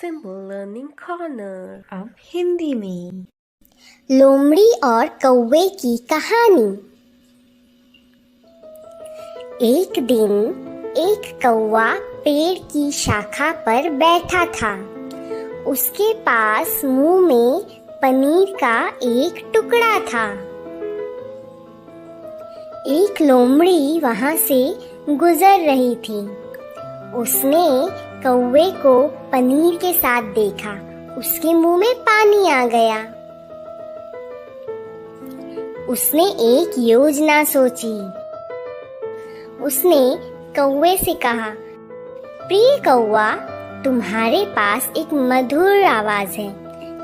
Simple Learning Corner। अब हिंदी में लोमड़ी और कौवे की कहानी। एक दिन एक कौवा पेड़ की शाखा पर बैठा था। उसके पास मुंह में पनीर का एक टुकड़ा था। एक लोमड़ी वहां से गुजर रही थी। उसने कौवे को पनीर के साथ देखा। उसके मुंह में पानी आ गया। उसने एक योजना सोची। उसने कौवे से कहा, प्रिय कौवा, तुम्हारे पास एक मधुर आवाज है।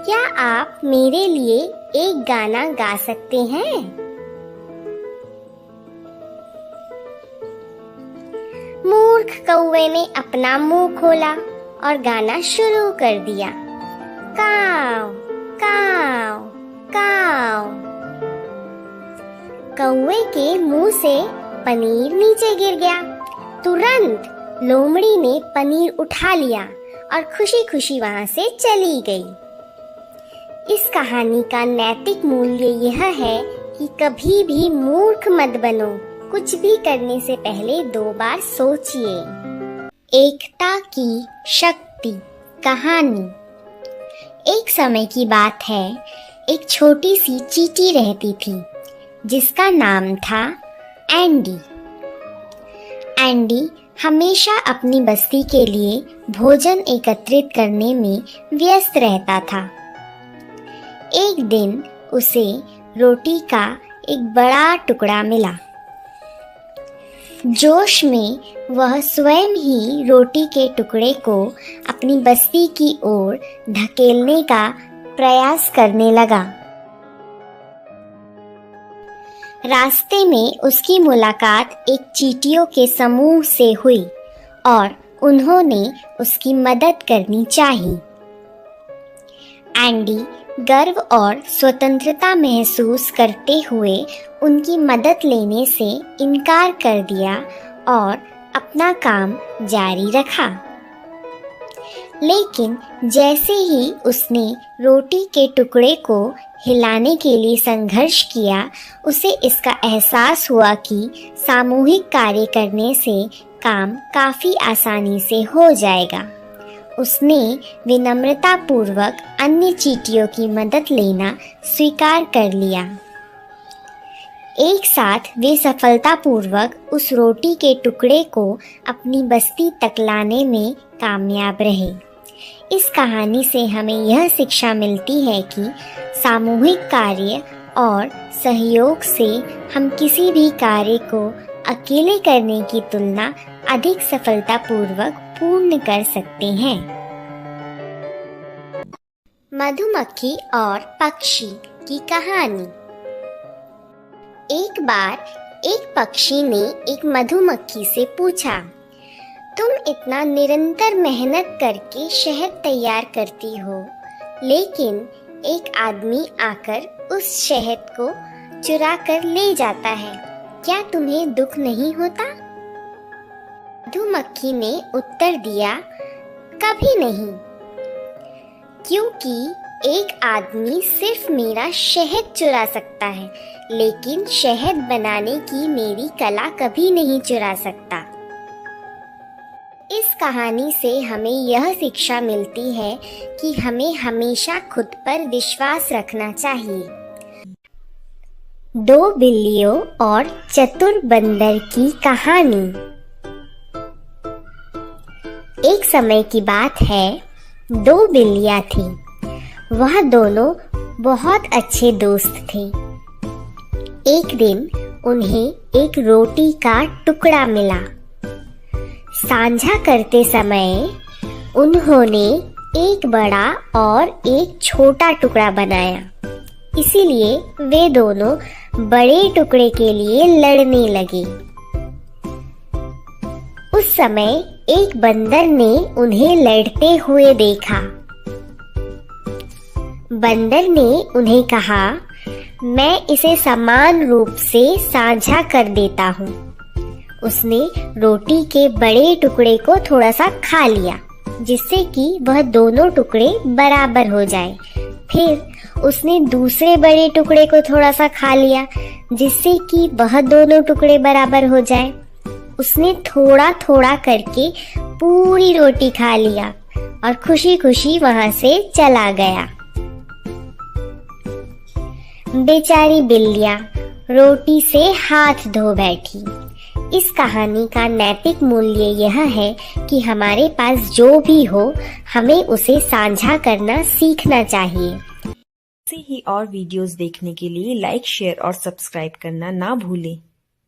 क्या आप मेरे लिए एक गाना गा सकते हैं? मूर्ख कौवे ने अपना मुंह खोला और गाना शुरू कर दिया। काव काव काव। कौवे के मुंह से पनीर नीचे गिर गया। तुरंत लोमड़ी ने पनीर उठा लिया और खुशी खुशी वहां से चली गई। इस कहानी का नैतिक मूल्य यह है कि कभी भी मूर्ख मत बनो। कुछ भी करने से पहले 2 बार सोचिए। एकता की शक्ति कहानी। एक समय की बात है, एक छोटी सी चींटी रहती थी जिसका नाम था एंडी। एंडी हमेशा अपनी बस्ती के लिए भोजन एकत्रित करने में व्यस्त रहता था। एक दिन उसे रोटी का एक बड़ा टुकड़ा मिला। जोश में वह स्वयं ही रोटी के टुकड़े को अपनी बस्ती की ओर धकेलने का प्रयास करने लगा। रास्ते में उसकी मुलाकात एक चींटियों के समूह से हुई और उन्होंने उसकी मदद करनी चाहिए। एंडी गर्व और स्वतंत्रता महसूस करते हुए उनकी मदद लेने से इनकार कर दिया और अपना काम जारी रखा। लेकिन जैसे ही उसने रोटी के टुकड़े को हिलाने के लिए संघर्ष किया, उसे इसका एहसास हुआ कि सामूहिक कार्य करने से काम काफी आसानी से हो जाएगा। उसने विनम्रतापूर्वक अन्य चींटियों की मदद लेना स्वीकार कर लिया। एक साथ वे सफलतापूर्वक उस रोटी के टुकड़े को अपनी बस्ती तक लाने में कामयाब रहे। इस कहानी से हमें यह शिक्षा मिलती है कि सामूहिक कार्य और सहयोग से हम किसी भी कार्य को अकेले करने की तुलना अधिक सफलतापूर्वक पूर्ण कर सकते हैं। मधुमक्खी और पक्षी की कहानी। एक बार एक पक्षी ने एक मधुमक्खी से पूछा, तुम इतना निरंतर मेहनत करके शहद तैयार करती हो, लेकिन एक आदमी आकर उस शहद को चुरा कर ले जाता है, क्या तुम्हें दुख नहीं होता? मधुमक्खी ने उत्तर दिया, कभी नहीं, क्योंकि एक आदमी सिर्फ मेरा शहद चुरा सकता है, लेकिन शहद बनाने की मेरी कला कभी नहीं चुरा सकता। इस कहानी से हमें यह शिक्षा मिलती है कि हमें हमेशा खुद पर विश्वास रखना चाहिए। 2 बिल्लियों और चतुर बंदर की कहानी। एक समय की बात है, 2 बिल्लियां थीं। वह दोनों बहुत अच्छे दोस्त थे। एक दिन उन्हें एक रोटी का टुकड़ा मिला। साझा करते समय उन्होंने एक बड़ा और एक छोटा टुकड़ा बनाया। इसीलिए वे दोनों बड़े टुकड़े के लिए लड़ने लगे। उस समय एक बंदर ने उन्हें लड़ते हुए देखा। बंदर ने उन्हें कहा, मैं इसे समान रूप से साझा कर देता हूँ। उसने रोटी के बड़े टुकड़े को थोड़ा सा खा लिया जिससे कि वह दोनों टुकड़े बराबर हो जाए। फिर उसने दूसरे बड़े टुकड़े को थोड़ा सा खा लिया, जिससे कि वह दोनों टुकड़े बराबर हो जाए। उसने थोड़ा थोड़ा करके पूरी रोटी खा लिया और खुशी खुशी वहां से चला गया। बेचारी बिल्लियां रोटी से हाथ धो बैठी। इस कहानी का नैतिक मूल्य यह है कि हमारे पास जो भी हो, हमें उसे साझा करना सीखना चाहिए। ऐसे ही और वीडियोस देखने के लिए लाइक, शेयर और सब्सक्राइब करना ना भूलें।